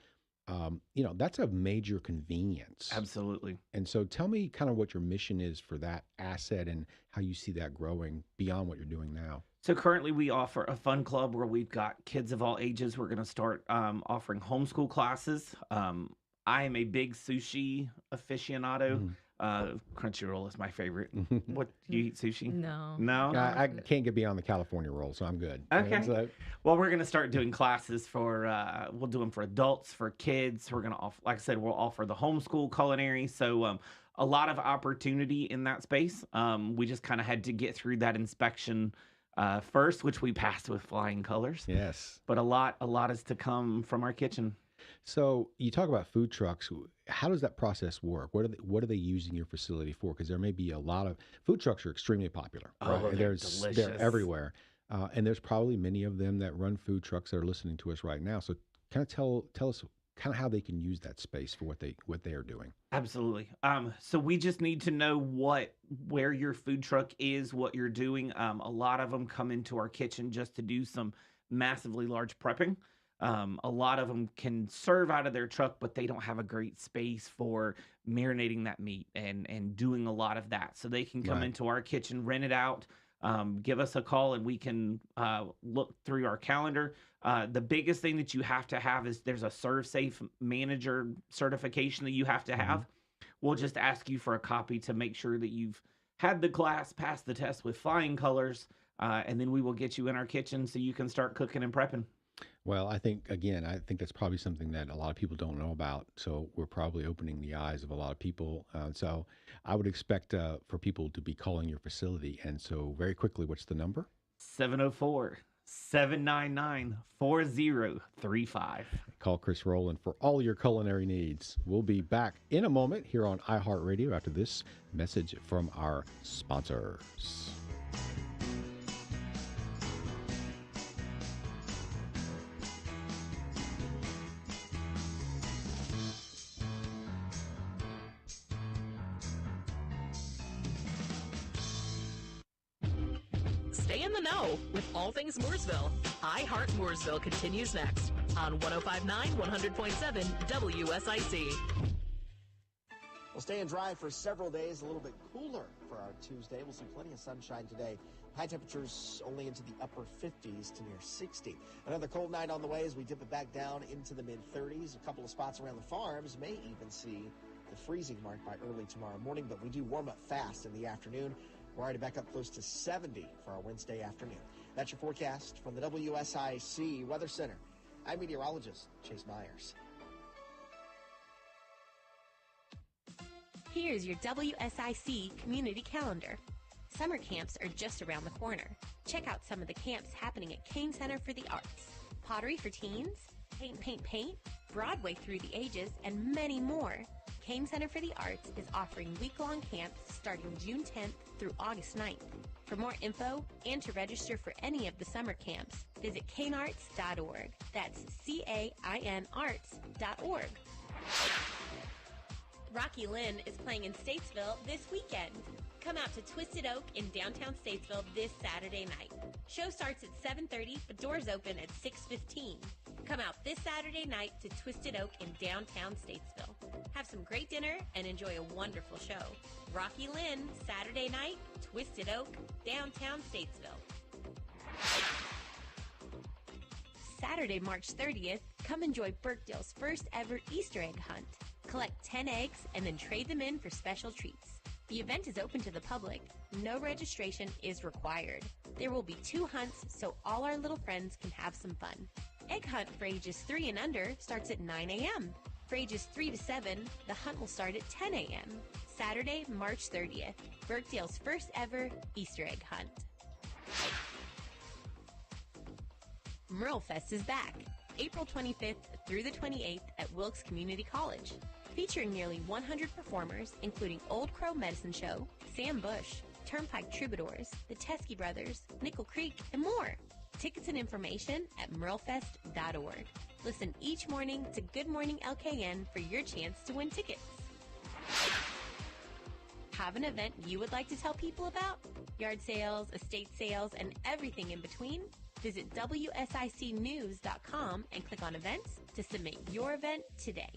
S3: that's a major convenience.
S5: Absolutely.
S3: And so tell me kind of what your mission is for that asset and how you see that growing beyond what you're doing now.
S5: So currently we offer a fun club where we've got kids of all ages. We're going to start offering homeschool classes. I am a big sushi aficionado. Crunchyroll is my favorite. What, do you eat sushi?
S4: No.
S5: No?
S3: I can't get beyond the California roll, so I'm good.
S5: Okay. Well, we're going to start doing classes we'll do them for adults, for kids. We're going to offer, like I said, we'll offer the homeschool culinary. So a lot of opportunity in that space. We just kind of had to get through that inspection first, which we passed with flying colors.
S3: Yes.
S5: But a lot is to come from our kitchen.
S3: So you talk about food trucks. How does that process work? What are they using your facility for? Because there may be a lot of food trucks are extremely popular.
S5: Oh,
S3: right?
S5: they're delicious.
S3: They're everywhere, and there's probably many of them that run food trucks that are listening to us right now. So kind of tell us kind of how they can use that space for what they are doing.
S5: Absolutely. So we just need to know where your food truck is, what you're doing. A lot of them come into our kitchen just to do some massively large prepping. A lot of them can serve out of their truck, but they don't have a great space for marinating that meat and doing a lot of that. So they can come into our kitchen, rent it out, give us a call, and we can look through our calendar. The biggest thing that you have to have is there's a ServSafe manager certification that you have to have. We'll just ask you for a copy to make sure that you've had the class, passed the test with flying colors, and then we will get you in our kitchen so you can start cooking and prepping.
S3: Well, I think that's probably something that a lot of people don't know about. So we're probably opening the eyes of a lot of people. So I would expect for people to be calling your facility. And so very quickly, what's the number?
S5: 704-799-4035.
S3: Call Chris Roland for all your culinary needs. We'll be back in a moment here on iHeartRadio after this message from our sponsors.
S6: Stay in the know with all things Mooresville. Heart Mooresville continues next on 105.9, 100.7 WSIC.
S7: We'll stay and dry for several days, a little bit cooler for our Tuesday. We'll see plenty of sunshine today. High temperatures only into the upper 50s to near 60. Another cold night on the way as we dip it back down into the mid-30s. A couple of spots around the farms may even see the freezing mark by early tomorrow morning, but we do warm up fast in the afternoon. We're already back up close to 70 for our Wednesday afternoon. That's your forecast from the WSIC Weather Center. I'm meteorologist Chase Myers.
S8: Here's your WSIC community calendar. Summer camps are just around the corner. Check out some of the camps happening at Kane Center for the Arts. Pottery for teens, paint, paint, paint, Broadway through the ages, and many more. Kane Center for the Arts is offering week-long camps starting June 10th through August 9th. For more info and to register for any of the summer camps, visit canearts.org. That's CAIN-arts.org. Rocky Lynn is playing in Statesville this weekend. Come out to Twisted Oak in downtown Statesville this Saturday night. Show starts at 7:30, but doors open at 6:15. Come out this Saturday night to Twisted Oak in downtown Statesville. Have some great dinner and enjoy a wonderful show. Rocky Lynn, Saturday night, Twisted Oak, downtown Statesville. Saturday, March 30th, come enjoy Burkedale's first ever Easter egg hunt. Collect 10 eggs and then trade them in for special treats. The event is open to the public. No registration is required. There will be 2 hunts, so all our little friends can have some fun. Egg hunt for ages 3 and under starts at 9 a.m. For ages 3 to 7, the hunt will start at 10 a.m. Saturday, March 30th, Burkedale's first ever Easter egg hunt. Merlefest is back, April 25th through the 28th at Wilkes Community College. Featuring nearly 100 performers, including Old Crow Medicine Show, Sam Bush, Turnpike Troubadours, the Teskey Brothers, Nickel Creek, and more. Tickets and information at merlefest.org. Listen each morning to Good Morning LKN for your chance to win tickets. Have an event you would like to tell people about? Yard sales, estate sales, and everything in between? Visit WSICnews.com and click on events to submit your event today.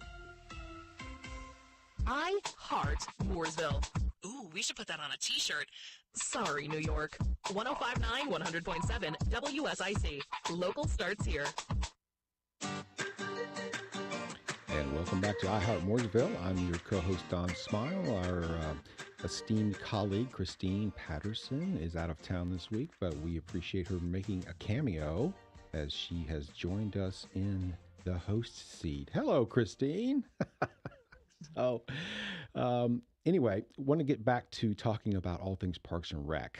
S6: I Heart Mooresville. Ooh, we should put that on a t-shirt. Sorry, New York. 105.9, 100.7, WSIC. Local starts here.
S3: And welcome back to I Heart Mooresville. I'm your co-host, Don Smyle. Our esteemed colleague, Christine Patterson, is out of town this week, but we appreciate her making a cameo as she has joined us in the host seat. Hello, Christine. So, anyway, want to get back to talking about all things Parks and Rec.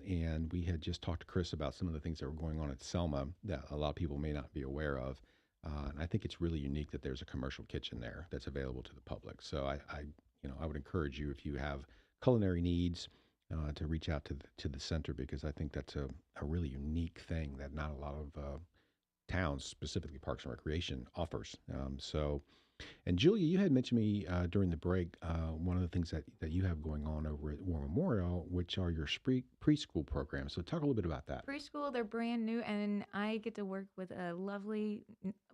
S3: And we had just talked to Chris about some of the things that were going on at Selma that a lot of people may not be aware of. And I think it's really unique that there's a commercial kitchen there that's available to the public. So I would encourage you, if you have culinary needs, to reach out to the center, because I think that's a really unique thing that not a lot of towns, specifically Parks and Recreation, offers. And Julia, you had mentioned me during the break, one of the things that you have going on over at War Memorial, which are your preschool programs. So talk a little bit about that.
S4: Preschool, they're brand new, and I get to work with a lovely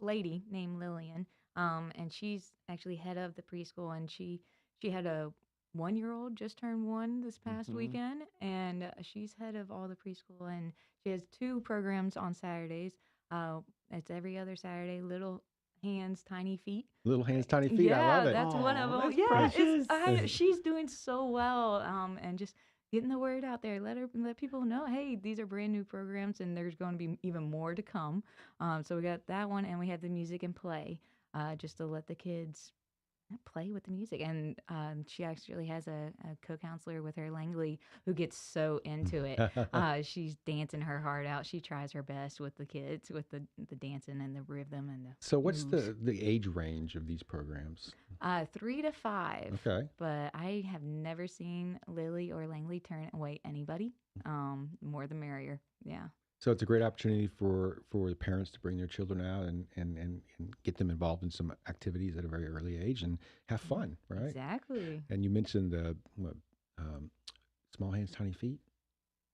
S4: lady named Lillian, and she's actually head of the preschool, and she had a 1-year-old just turned 1 this past weekend, and she's head of all the preschool, and she has 2 programs on Saturdays. It's every other Saturday, Little Hands, Tiny Feet.
S3: Little Hands, Tiny Feet. I love it.
S4: That's one of them. She's doing so well, and just getting the word out there. Let people know, hey, these are brand new programs, and there's going to be even more to come. So we got that one, and we have the music and play, just to let the kids play with the music. And she actually has a co-counselor with her, Langley, who gets so into it. She's dancing her heart out. She tries her best with the kids, with the dancing and the rhythm and the
S3: So what's the age range of these programs?
S4: 3 to 5.
S3: Okay.
S4: But I have never seen Lily or Langley turn away anybody. More the merrier. Yeah.
S3: So it's a great opportunity for the parents to bring their children out and get them involved in some activities at a very early age and have fun, right?
S4: Exactly.
S3: And you mentioned the Small Hands, Tiny Feet?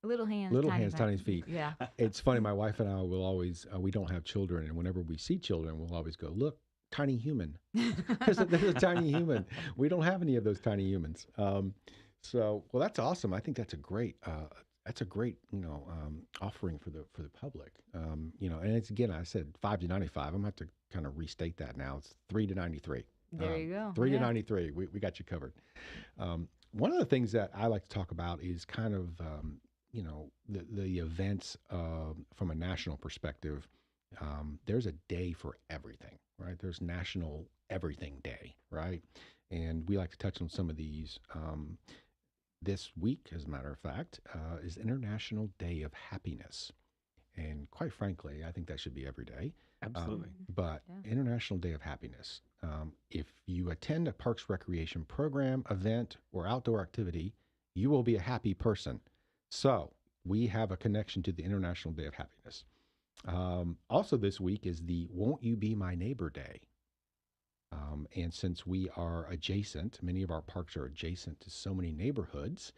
S4: Little Hands,
S3: Tiny Feet.
S4: Yeah.
S3: It's funny, my wife and I will always, we don't have children, and whenever we see children, we'll always go, look, tiny human. There's a tiny human. We don't have any of those tiny humans. Well, that's awesome. I think that's a great offering for the public. And it's, again, I said 5 to 95. I'm gonna have to kind of restate that now. It's 3 to 93.
S4: There you go.
S3: 3 to 93. We got you covered. One of the things that I like to talk about is kind of the events from a national perspective, there's a day for everything, right? There's National Everything Day, right? And we like to touch on some of these. This week, as a matter of fact, is International Day of Happiness. And quite frankly, I think that should be every day.
S5: Absolutely.
S3: But International Day of Happiness. If you attend a Parks Recreation program, event, or outdoor activity, you will be a happy person. So we have a connection to the International Day of Happiness. Also this week is the Won't You Be My Neighbor Day. And since we are adjacent, many of our parks are adjacent to so many neighborhoods,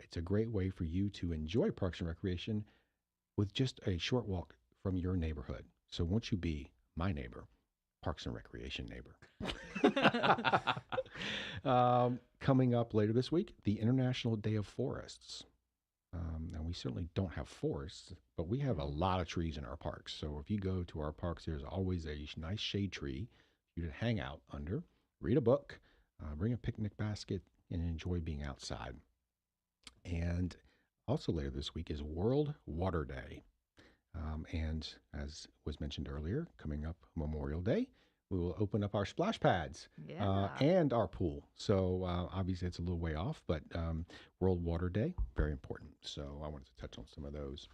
S3: it's a great way for you to enjoy Parks and Recreation with just a short walk from your neighborhood. So won't you be my neighbor, Parks and Recreation neighbor? Coming up later this week, the International Day of Forests. And we certainly don't have forests, but we have a lot of trees in our parks. So if you go to our parks, there's always a nice shade tree for you to hang out under, read a book, bring a picnic basket, and enjoy being outside. And also later this week is World Water Day. And as was mentioned earlier, coming up Memorial Day, we will open up our splash pads and our pool. So obviously it's a little way off, but World Water Day, very important. So I wanted to touch on some of those.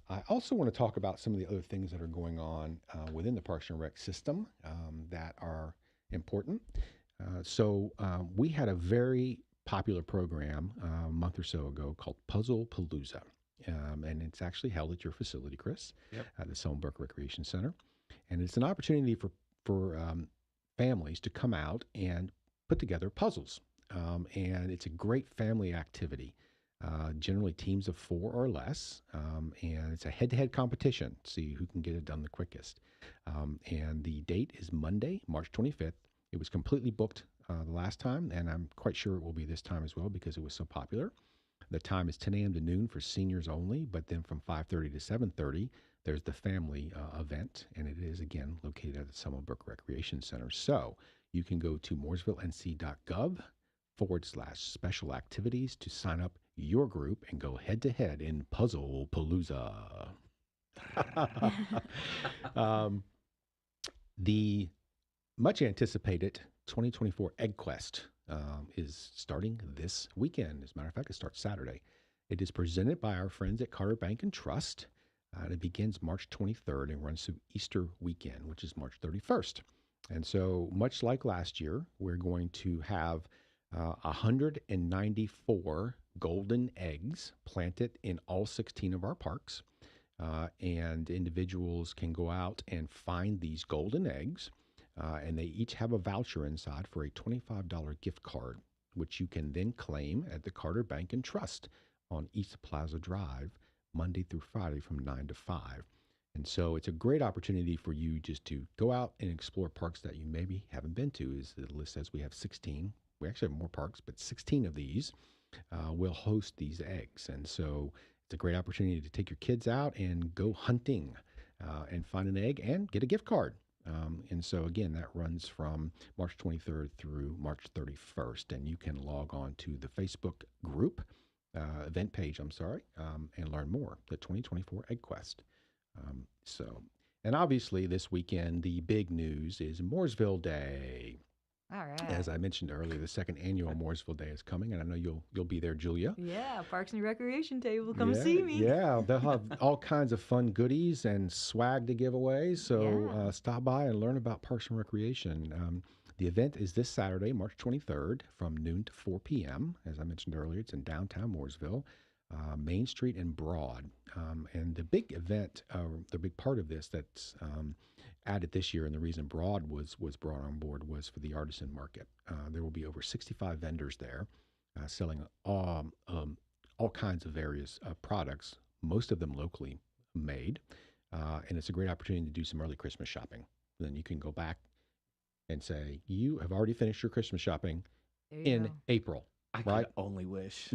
S3: I also want to talk about some of the other things that are going on within the Parks and Rec system that are important. So we had a very popular program a month or so ago called Puzzle Palooza. And it's actually held at your facility, Chris, at the Selma Burke Recreation Center. And it's an opportunity for families to come out and put together puzzles. And it's a great family activity, generally teams of 4 or less. And it's a head-to-head competition to see who can get it done the quickest. And the date is Monday, March 25th. It was completely booked the last time, and I'm quite sure it will be this time as well because it was so popular. The time is 10 a.m. to noon for seniors only, but then from 5:30 to 7:30, there's the family event, and it is, again, located at the Selma Burke Recreation Center. So you can go to mooresvillenc.gov/special activities to sign up your group and go head-to-head in Puzzle Palooza. The much-anticipated 2024 Egg Quest is starting this weekend. As a matter of fact, it starts Saturday. It is presented by our friends at Carter Bank and Trust. And it begins March 23rd and runs through Easter weekend, which is March 31st. And so much like last year, we're going to have 194 golden eggs planted in all 16 of our parks. And individuals can go out and find these golden eggs. And they each have a voucher inside for a $25 gift card, which you can then claim at the Carter Bank and Trust on East Plaza Drive, Monday through Friday from 9 to 5. And so it's a great opportunity for you just to go out and explore parks that you maybe haven't been to. As the list says, we have 16. We actually have more parks, but 16 of these will host these eggs. And so it's a great opportunity to take your kids out and go hunting and find an egg and get a gift card. And so, again, that runs from March 23rd through March 31st. And you can log on to the Facebook group, event page, and learn more, the 2024 Egg Quest. And obviously this weekend, the big news is Mooresville Day.
S4: All right.
S3: As I mentioned earlier, the second annual Mooresville Day is coming, and I know you'll be there, Julia.
S4: Yeah, Parks and Recreation table. Come see me.
S3: Yeah, they'll have all kinds of fun goodies and swag to give away. So stop by and learn about Parks and Recreation. The event is this Saturday, March 23rd, from noon to 4 p.m. As I mentioned earlier, it's in downtown Mooresville, Main Street and Broad. And the big event, the big part of this that's added this year, and the reason Broad was brought on board was for the artisan market. There will be over 65 vendors there selling all kinds of various products, most of them locally made. And it's a great opportunity to do some early Christmas shopping. Then you can go back and say, you have already finished your Christmas shopping in April.
S5: I could only wish.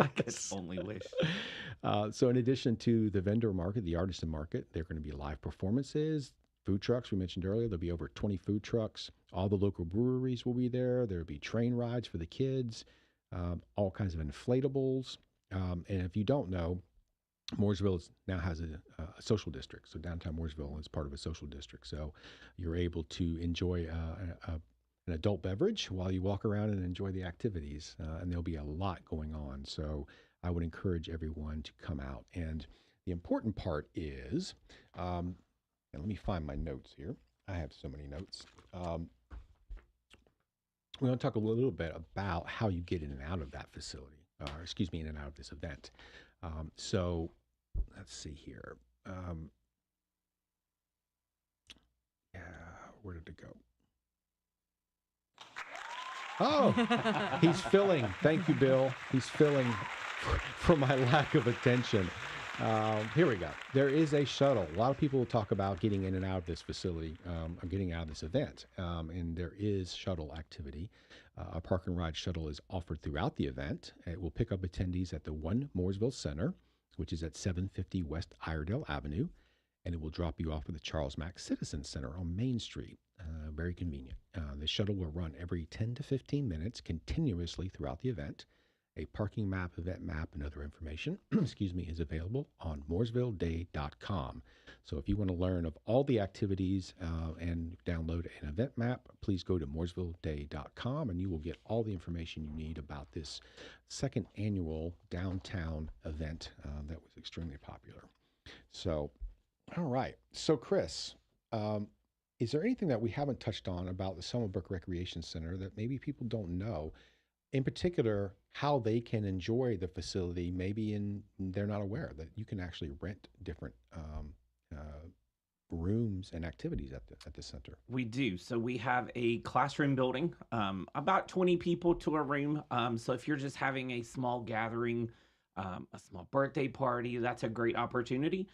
S5: I could only wish.
S3: So in addition to the vendor market, the artisan market, there are going to be live performances, food trucks. We mentioned earlier, there'll be over 20 food trucks. All the local breweries will be there. There'll be train rides for the kids, all kinds of inflatables. And if you don't know, Mooresville now has a social district. So downtown Mooresville is part of a social district. So you're able to enjoy an adult beverage while you walk around and enjoy the activities. And there'll be a lot going on. So I would encourage everyone to come out. And the important part is, and let me find my notes here. I have so many notes. We want to talk a little bit about how you get in and out of that facility, in and out of this event. So let's see here. Where did it go? Oh, he's filling. Thank you, Bill. He's filling for my lack of attention. Here we go. There is a shuttle. A lot of people will talk about getting in and out of this facility, or getting out of this event, and there is shuttle activity. A park and ride shuttle is offered throughout the event. It will pick up attendees at the One Mooresville Center, which is at 750 West Iredale Avenue, and it will drop you off at the Charles Mack Citizen Center on Main Street. Very convenient. The shuttle will run every 10 to 15 minutes continuously throughout the event. A parking map, event map, and other information, is available on mooresvilleday.com. So if you want to learn of all the activities and download an event map, please go to mooresvilleday.com and you will get all the information you need about this second annual downtown event that was extremely popular. So, all right. So, Chris, is there anything that we haven't touched on about the Selma Burke Recreation Center that maybe people don't know? In particular, how they can enjoy the facility, maybe they're not aware that you can actually rent different rooms and activities at the center.
S5: We do. So we have a classroom building, about 20 people to a room. So if you're just having a small gathering, a small birthday party, that's a great opportunity.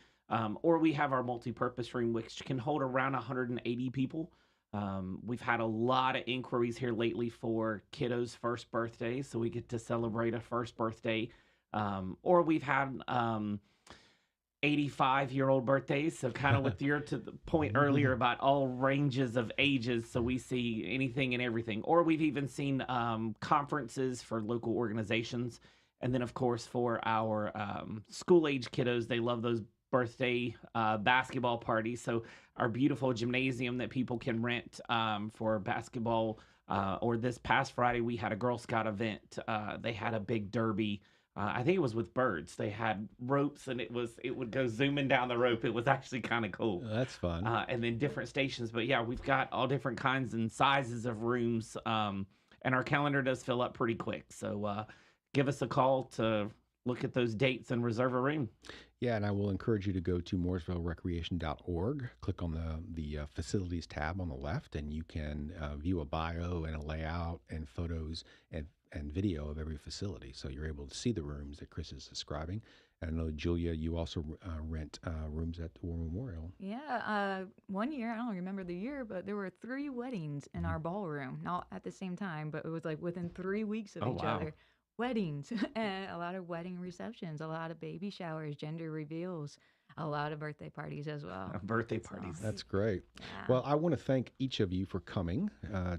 S5: Or we have our multi-purpose room, which can hold around 180 people. We've had a lot of inquiries here lately for kiddos' first birthdays, so we get to celebrate a first birthday. Or we've had 85-year-old birthdays, so kind of with your to the point earlier about all ranges of ages, so we see anything and everything. Or we've even seen conferences for local organizations. And then, of course, for our school-age kiddos, they love those birthday basketball parties. So our beautiful gymnasium that people can rent for basketball, or this past Friday we had a Girl Scout event. They had a big derby. I think it was with birds. They had ropes and it would go zooming down the rope. It was actually kind of cool.
S3: That's fun.
S5: And then different stations. But yeah, we've got all different kinds and sizes of rooms, and our calendar does fill up pretty quick. So give us a call to look at those dates and reserve a room.
S3: Yeah, and I will encourage you to go to mooresvillerecreation.org, click on the facilities tab on the left, and you can view a bio and a layout and photos and video of every facility. So you're able to see the rooms that Chris is describing. And I know, Julia, you also rent rooms at the War Memorial.
S4: Yeah, one year, I don't remember the year, but there were 3 weddings in our ballroom. Not at the same time, but it was like within 3 weeks of each other. Weddings, and a lot of wedding receptions, a lot of baby showers, gender reveals, a lot of birthday parties as well.
S5: Birthday parties.
S3: That's great. Yeah. Well, I want to thank each of you for coming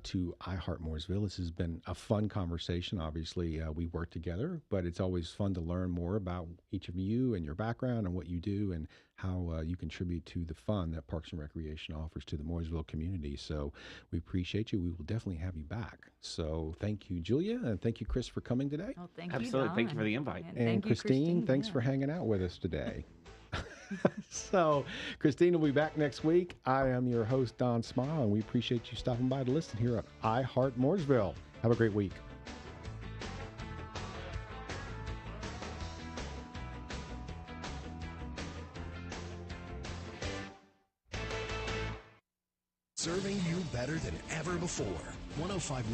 S3: to Heart Mooresville. This has been a fun conversation. Obviously, we work together, but it's always fun to learn more about each of you and your background and what you do and how you contribute to the fun that Parks and Recreation offers to the Mooresville community. So we appreciate you. We will definitely have you back. So thank you, Julia, and thank you, Chris, for coming today.
S4: Oh, thank you,
S5: Absolutely.
S4: Don.
S5: Thank you for the invite.
S3: And Christine, thanks for hanging out with us today. So Christine will be back next week. I am your host, Don Smyle, and we appreciate you stopping by to listen here at Heart Mooresville. Have a great week.
S2: Serving you better than ever before. 105.9